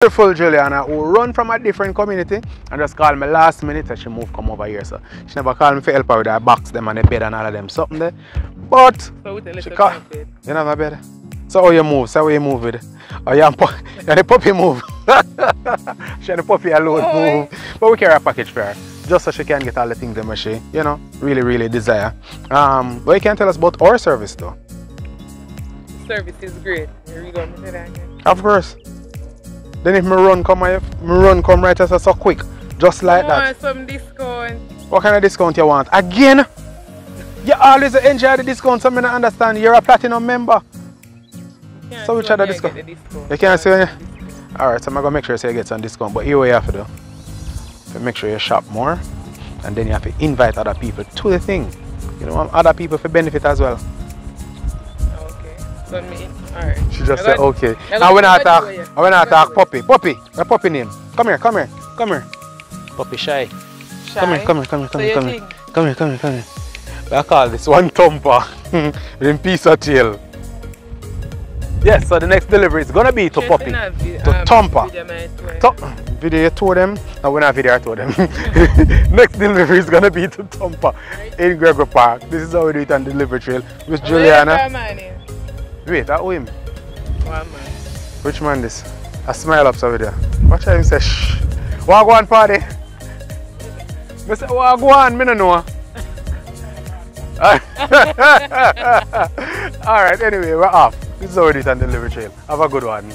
Beautiful Juliana who run from a different community and just called me last minute and she moved come over here. So she never called me for help her with her box them and the bed and all of them something there. But so she called. You know my bed? So how you move? So how you move with it? Oh you and the puppy move. She and the puppy alone move. But we carry a package for her. Just so she can get all the things that she, you know, really desire. But you can tell us about our service though. Service is great. Here we go. Of course. Then if me run come right as so quick, just like that. I want some discount. What kind of discount you want? Again? You always enjoy the discount, so I don't understand. You're a platinum member. So which other discount? You can't see when you... Alright, so I'm going to make sure you get some discount. But here what you have to do. You make sure you shop more. And then you have to invite other people to the thing. You know, other people for benefit as well. Okay. So me, alright. She just said okay. And when I talk puppy. Puppy, the puppy name. Come here. Puppy Shy. Come here. Come here. I call this one thumper with a piece of tail. Yes, so the next delivery is gonna be to Puppy. To Thumper. Video you told them, and when I video I told them. Next delivery is gonna be to Thumper in Gregory Park. This is how we do it on the delivery trail with Juliana. Wait, that him. One man. Which man this? I smile up over there. Watch how him say shh. Wagwan party. I say wagwan, me no know. Alright, anyway, we're off. This is how we do it on the delivery trail. Have a good one.